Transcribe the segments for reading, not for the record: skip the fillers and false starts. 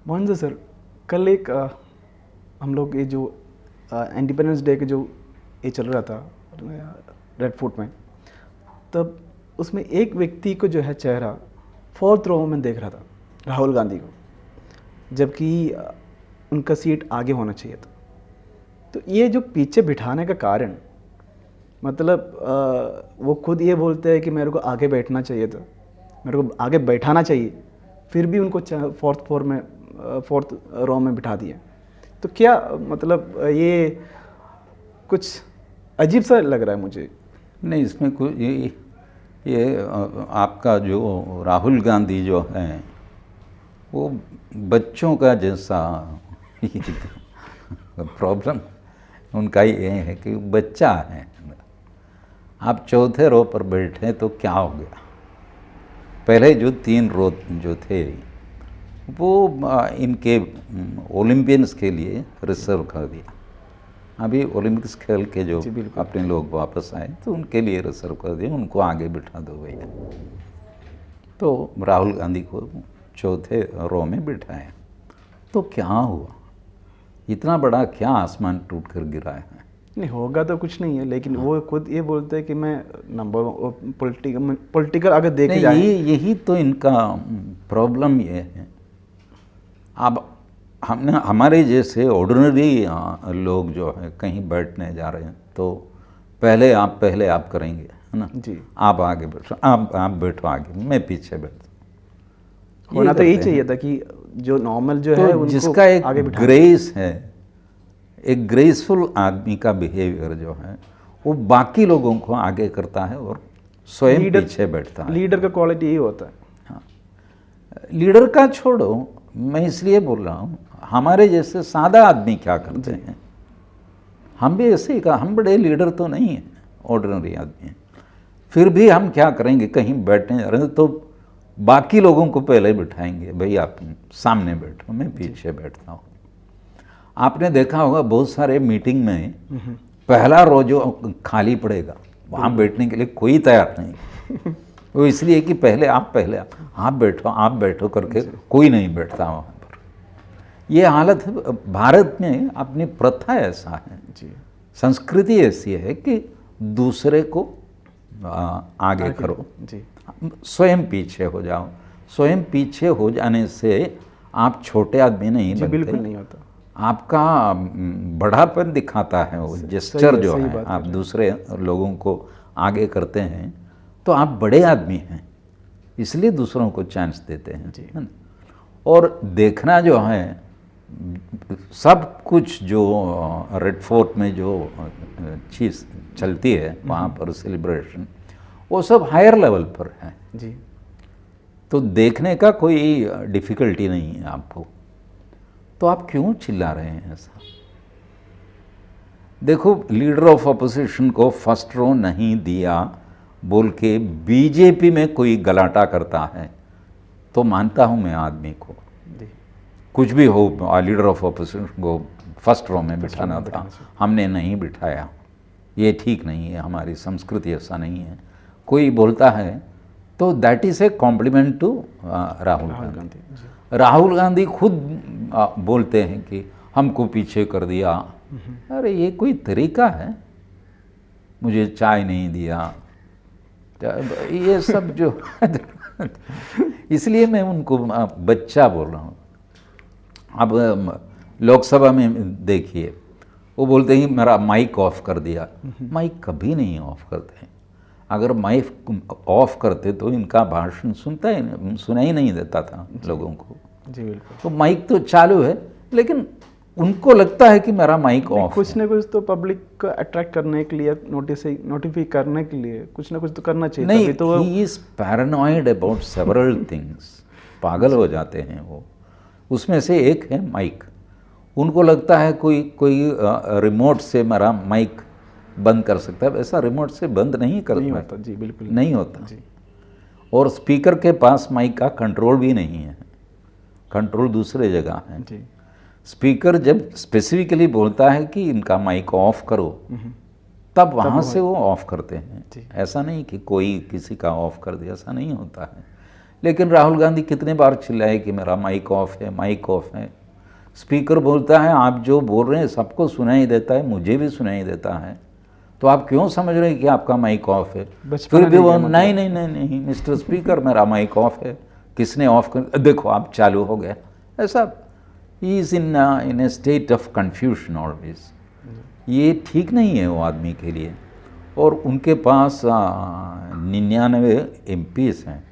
Mohan ji sir, कल एक हम लोग ये जो इंडिपेंडेंस डे के जो ये चल रहा था रेड फोर्ट में, तब उसमें एक व्यक्ति को जो है चेहरा फोर्थ रो में देख रहा था, राहुल गांधी को, जबकि उनका सीट आगे होना चाहिए था। तो ये जो पीछे बिठाने का कारण, मतलब वो खुद ये बोलते हैं कि मेरे को आगे बैठना चाहिए था, मेरे को आगे बैठाना चाहिए, फिर भी उनको फोर्थ रो में बिठा दिया। तो क्या मतलब ये कुछ अजीब सा लग रहा है मुझे। नहीं, इसमें कोई ये आपका जो राहुल गांधी जो है वो बच्चों का जैसा प्रॉब्लम उनका ये है कि बच्चा है। आप चौथे रो पर बैठे तो क्या हो गया, पहले जो 3 रो जो थे वो इनके ओलंपियंस के लिए रिजर्व कर दिया। अभी ओलंपिक्स खेल के जो अपने लोग वापस आए तो उनके लिए रिजर्व कर दिया, उनको आगे बिठा दो भैया। तो राहुल गांधी को चौथे रो में बिठाया। तो क्या हुआ, इतना बड़ा क्या आसमान टूट कर गिरा है? नहीं होगा तो कुछ नहीं है, लेकिन वो खुद ये बोलते हैं कि मैं नंबर पॉलिटिकल अगर देखे जाए, यही तो इनका प्रॉब्लम ये है। अब हमने हमारे जैसे ऑर्डिनरी लोग जो है कहीं बैठने जा रहे हैं तो पहले आप करेंगे, है ना जी। आप आगे बैठो, आप बैठो आगे, मैं पीछे बैठता। होना तो यही चाहिए था कि जो नॉर्मल जो है उनको जिसका एक ग्रेस है, एक ग्रेसफुल आदमी का बिहेवियर जो है वो बाकी लोगों को आगे करता है और स्वयं पीछे बैठता है। लीडर का क्वालिटी यही होता है। हाँ, लीडर का छोड़ो, मैं इसलिए बोल रहा हूँ हमारे जैसे सादा आदमी क्या करते हैं। हम भी ऐसे ही हम बड़े लीडर तो नहीं हैं, ऑर्डिनरी आदमी हैं, फिर भी हम क्या करेंगे, कहीं बैठने जा रहे हैं तो बाकी लोगों को पहले बिठाएंगे, भाई आप सामने बैठो, मैं पीछे बैठता हूँ। आपने देखा होगा बहुत सारे मीटिंग में पहला रो जो खाली पड़ेगा वहाँ बैठने के लिए कोई तैयार नहीं। वो इसलिए कि पहले आप बैठो करके कोई नहीं बैठता वहाँ पर। ये हालत है भारत में, अपनी प्रथा ऐसा है जी, संस्कृति ऐसी है कि दूसरे को आगे करो जी, स्वयं पीछे हो जाओ। स्वयं पीछे हो जाने से आप छोटे आदमी नहीं बनते, बिल्कुल नहीं होता। आपका बड़ापन दिखाता है वो जेस्चर जो है। आप दूसरे लोगों को आगे करते हैं तो आप बड़े आदमी हैं, इसलिए दूसरों को चांस देते हैं जी। और देखना जो है सब कुछ जो रेड फोर्ट में जो चीज़ चलती है वहाँ पर सेलिब्रेशन, वो सब हायर लेवल पर है जी। तो देखने का कोई डिफ़िकल्टी नहीं है आपको, तो आप क्यों चिल्ला रहे हैं ऐसा? देखो, लीडर ऑफ अपोजिशन को फर्स्ट रो नहीं दिया बोल के बीजेपी में कोई गलाटा करता है तो मानता हूं मैं आदमी को, कुछ भी हो, लीडर ऑफ अपोजिशन को फर्स्ट रो में बिठाना था, हमने नहीं बिठाया, ये ठीक नहीं है, हमारी संस्कृति ऐसा नहीं है। कोई बोलता है तो that is a compliment to Rahul Gandhi. Rahul Gandhi खुद बोलते हैं कि हमको पीछे कर दिया। अरे ये कोई तरीका है? मुझे चाय नहीं दिया, ये सब जो इसलिए मैं उनको बच्चा बोल रहा हूँ। अब लोकसभा में देखिए, वो बोलते हैं मेरा माइक ऑफ कर दिया। माइक कभी नहीं ऑफ करते। अगर माइक ऑफ करते तो इनका भाषण सुना ही नहीं देता था लोगों को जी। बिल्कुल। तो माइक तो चालू है, लेकिन उनको लगता है कि मेरा माइक ऑफ है। कुछ ना कुछ तो पब्लिक को अट्रैक्ट करने के लिए, नोटिफाई करने के लिए कुछ ना कुछ तो करना चाहिए। नहीं, तो he is paranoid about several things. पागल हो जाते हैं वो। उसमें से एक है माइक। उनको लगता है कोई रिमोट से मेरा माइक बंद कर सकता है। वैसा रिमोट से बंद नहीं करता जी, बिल्कुल नहीं होता जी। और स्पीकर के पास माइक का कंट्रोल भी नहीं है, कंट्रोल दूसरे जगह है जी। स्पीकर जब स्पेसिफिकली बोलता है कि इनका माइक ऑफ करो, तब वहाँ से वो ऑफ करते हैं। ऐसा नहीं कि कोई किसी का ऑफ कर दिया, ऐसा नहीं होता है। लेकिन राहुल गांधी कितने बार चिल्लाए कि मेरा माइक ऑफ है, माइक ऑफ है। स्पीकर बोलता है आप जो बोल रहे हैं सबको सुनाई देता है, मुझे भी सुनाई देता है, तो आप क्यों समझ रहे हैं कि आपका माइक ऑफ है? फिर भी वो नहीं नहीं नहीं नहीं मिस्टर स्पीकर मेरा माइक ऑफ है, किसने ऑफ कर, देखो आप चालू हो गया। ऐसा he is in A state of confusion always. ये ठीक नहीं है वो आदमी के लिए। और उनके पास 99 MPs हैं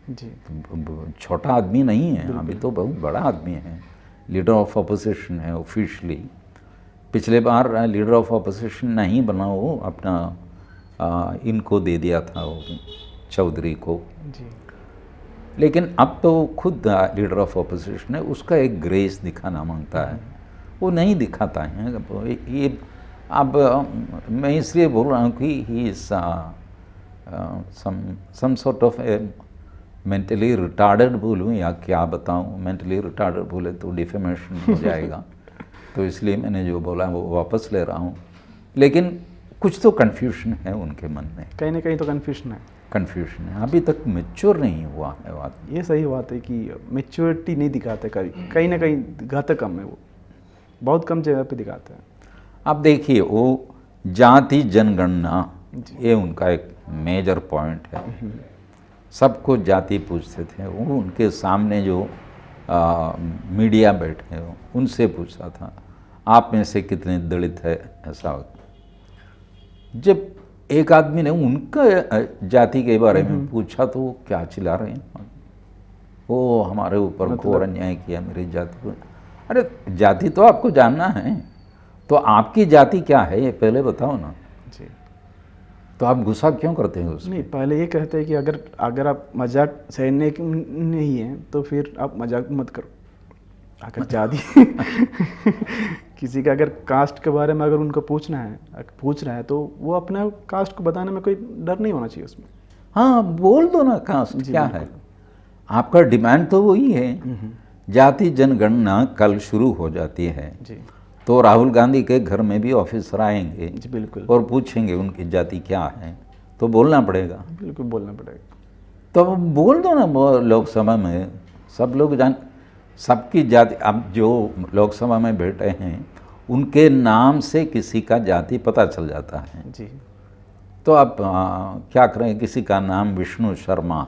जी। छोटा आदमी नहीं है, अभी तो बहुत बड़ा आदमी है, लीडर ऑफ अपोजिशन है ऑफिशियली। पिछले बार लीडर ऑफ अपोजिशन नहीं बना, वो अपना इनको दे दिया था वो चौधरी को जी। लेकिन अब तो खुद लीडर ऑफ अपोजिशन है, उसका एक ग्रेस दिखाना मांगता है, वो नहीं दिखाता है। ये अब मैं इसलिए बोल रहा हूँ कि he is some sort of a mentally retarded बोलूँ या क्या बताऊँ, मेंटली रिटार्डेड बोले तो डिफेमेशन हो जाएगा तो इसलिए मैंने जो बोला वो वापस ले रहा हूँ। लेकिन कुछ तो कन्फ्यूजन है उनके मन में, कहीं ना कहीं तो कन्फ्यूजन है, कन्फ्यूजन है, अभी तक मैच्योर नहीं हुआ है बात। ये सही बात है कि मैच्योरिटी नहीं दिखाते, कहीं ना कहीं दिखाते कम है, वो बहुत कम जगह पे दिखाते हैं। आप देखिए वो जाति जनगणना ये उनका एक मेजर पॉइंट है। सबको जाति पूछते थे, वो उनके सामने जो मीडिया बैठे हो उनसे पूछा था आप में से कितने दलित है, ऐसा। जब एक आदमी ने उनका जाति के बारे में पूछा तो वो क्या चिल्ला रहे हैं, वो हमारे ऊपर घोर अन्याय किया मेरी जाति को। अरे जाति तो आपको जानना है, तो आपकी जाति क्या है ये पहले बताओ ना जी। तो आप गुस्सा क्यों करते हैं उसमें? नहीं, पहले ये कहते हैं कि अगर आप मजाक सहने की नहीं है तो फिर आप मजाक मत करो। अगर जाति किसी का अगर कास्ट के बारे में अगर उनको पूछ रहा है तो वो अपना कास्ट को बताने में कोई डर नहीं होना चाहिए उसमें। हाँ बोल दो ना कास्ट क्या है, आपका डिमांड तो वही है। जाति जनगणना कल शुरू हो जाती है जी। तो राहुल गांधी के घर में भी ऑफिसर आएंगे जी बिल्कुल, और पूछेंगे उनकी जाति क्या है, तो बोलना पड़ेगा। बिल्कुल बोलना पड़ेगा। तो अब बोल दो ना लोकसभा में, सब लोग जान सबकी जाति। अब जो लोकसभा में बैठे हैं उनके नाम से किसी का जाति पता चल जाता है जी। तो आप क्या करें, किसी का नाम विष्णु शर्मा,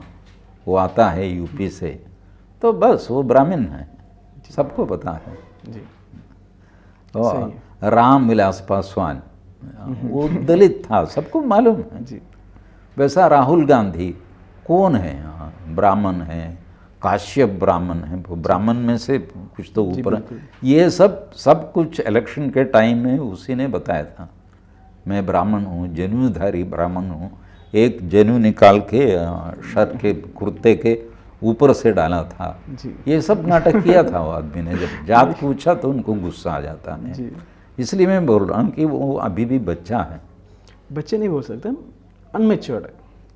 वो आता है यूपी से, तो बस वो ब्राह्मण है, सबको पता है जी। तो राम विलास पासवान वो दलित था, सबको मालूम है जी। वैसा राहुल गांधी कौन है, ब्राह्मण है, काश्यप ब्राह्मण है, वो ब्राह्मण में से कुछ तो ऊपर है। ये सब कुछ इलेक्शन के टाइम में उसी ने बताया था, मैं ब्राह्मण हूँ, जनेऊधारी ब्राह्मण हूँ। एक जनेऊ निकाल के शर्ट के कुर्ते के ऊपर से डाला था जी। ये सब नाटक किया था वो आदमी ने। जब जात पूछा तो उनको गुस्सा आ जाता है जी। इसलिए मैं बोल रहा हूँ कि वो अभी भी बच्चा है, बच्चे नहीं बोल सकते, अनमेच्योर्ड है,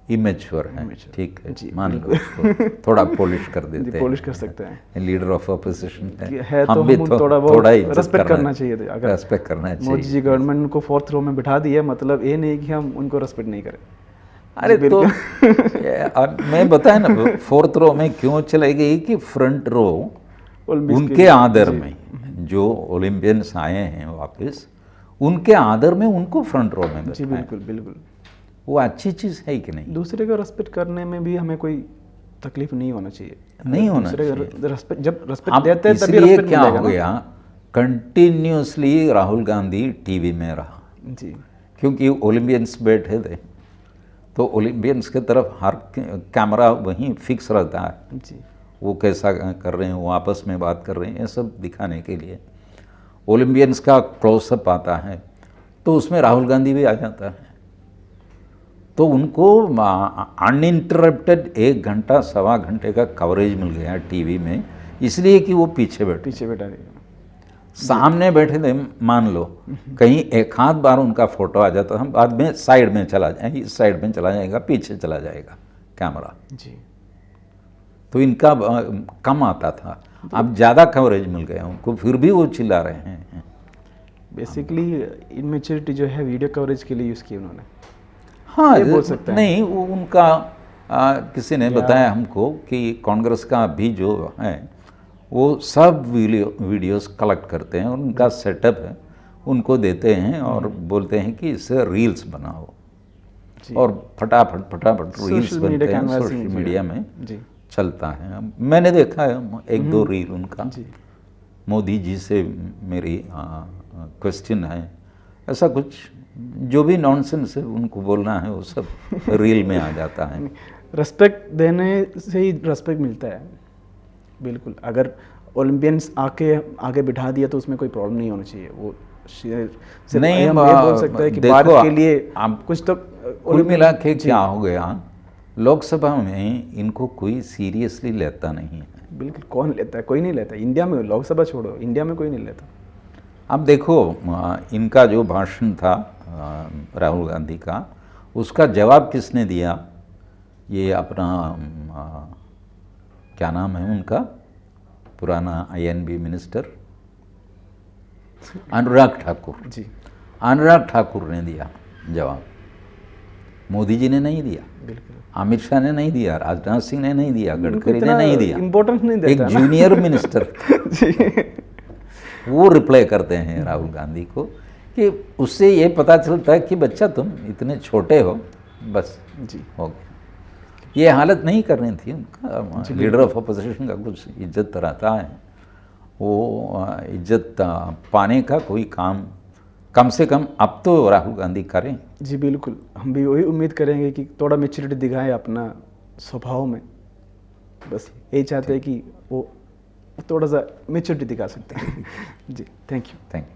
इमेच्योर है, ठीक है जी, मान लो उसको थोड़ा पॉलिश कर देते हैं, पॉलिश कर सकते हैं। लीडर ऑफ अपोजिशन है तो हम भी हम थोड़ा बहुत इज्जत रेस्पेक्ट करना चाहिए। अगर रेस्पेक्ट करना चाहिए। मोदी जी गवर्नमेंट उनको 4th रो में बिठा दिया, मतलब ये नहीं कि हम उनको रेस्पेक्ट नहीं करें। अरे तो मैं बताया ना 4th रो में क्यों चले गई कि फ्रंट रो उनके आदर में, जो ओलंपियंस आए हैं वापस उनके आदर में उनको फ्रंट रो में जी बिल्कुल बिल्कुल। वो अच्छी चीज़ है कि नहीं? दूसरे को रेस्पेक्ट करने में भी हमें कोई तकलीफ नहीं होना चाहिए, नहीं होना चाहिए। जब रेस्पेक्ट देते हैं तभी इसलिए रेस्पेक्ट क्या मिलेगा हो ना। गया, कंटिन्यूसली राहुल गांधी टीवी में रहा, जी। क्योंकि ओलंपियंस बैठे थे तो ओलंपियंस की तरफ हर कैमरा वहीं फिक्स रहता है जी। वो कैसा कर रहे हैं, वो आपस में बात कर रहे हैं, ये सब दिखाने के लिए ओलंपियंस का क्लोजअप आता है तो उसमें राहुल गांधी भी आ जाता है। तो उनको अनइंटरप्टेड 1 घंटा सवा घंटे का कवरेज मिल गया टीवी में, इसलिए कि वो पीछे बैठा रहे। सामने बैठे थे, मान लो कहीं एक आध बार उनका फोटो आ जाता था, बाद में साइड में चला जाए, इस साइड में चला जाएगा, पीछे चला जाएगा कैमरा जी। तो इनका कम आता था, अब ज़्यादा कवरेज मिल गया उनको, फिर भी वो चिल्ला रहे हैं। बेसिकली इनमेच्योरिटी जो है वीडियो कवरेज के लिए यूज़ की उन्होंने। हाँ ये बोल सकते हैं। नहीं, वो उनका किसी ने बताया हमको कि कांग्रेस का अभी जो है वो सब वीडियोस कलेक्ट करते हैं और उनका सेटअप है, उनको देते हैं और बोलते हैं कि इससे रील्स बनाओ और फटाफट रील्स Social बनते media हैं, canvassing, सोशल जी। मीडिया में जी चलता है। मैंने देखा है एक दो रील उनका, जी मोदी जी से मेरी क्वेश्चन है, ऐसा कुछ जो भी नॉनसेंस है उनको बोलना है वो सब रील में आ जाता है। रेस्पेक्ट देने से ही रेस्पेक्ट मिलता है। बिल्कुल, अगर ओलंपियंस आगे बिठा दिया तो उसमें कोई प्रॉब्लम नहीं होना चाहिए। वो सिर्फ नहीं, हम ये बोल सकते हैं कि देखो, भारत के लिए आप कुछ तो कुल मिला के क्या हो गया, लोकसभा में इनको कोई सीरियसली लेता नहीं है। बिल्कुल, कौन लेता है? कोई नहीं लेता। इंडिया में लोकसभा छोड़ो, इंडिया में कोई नहीं लेता। अब देखो इनका जो भाषण था राहुल गांधी का, उसका जवाब किसने दिया? ये अपना क्या नाम है उनका, पुराना INB मिनिस्टर अनुराग ठाकुर। जी अनुराग ठाकुर ने दिया जवाब, मोदी जी ने नहीं दिया, बिल्कुल। अमित शाह ने नहीं दिया, राजनाथ सिंह ने नहीं दिया, गडकरी ने नहीं दिया, इम्पोर्टेंस नहीं एक देता ना। जूनियर मिनिस्टर जी वो रिप्लाई करते हैं राहुल गांधी को कि उससे ये पता चलता है कि बच्चा तुम इतने छोटे हो, बस जी हो गया। ये हालत नहीं करनी थी उनका। लीडर ऑफ अपोजिशन का कुछ इज्जत रहता है, वो इज्जत पाने का कोई काम कम से कम अब तो राहुल गांधी करें। जी बिल्कुल, हम भी वही उम्मीद करेंगे कि थोड़ा मेच्योरिटी दिखाएं अपना स्वभाव में। बस यही चाहते हैं कि वो थोड़ा सा मेच्योरिटी दिखा सकते हैं। जी थैंक यू। Thank you.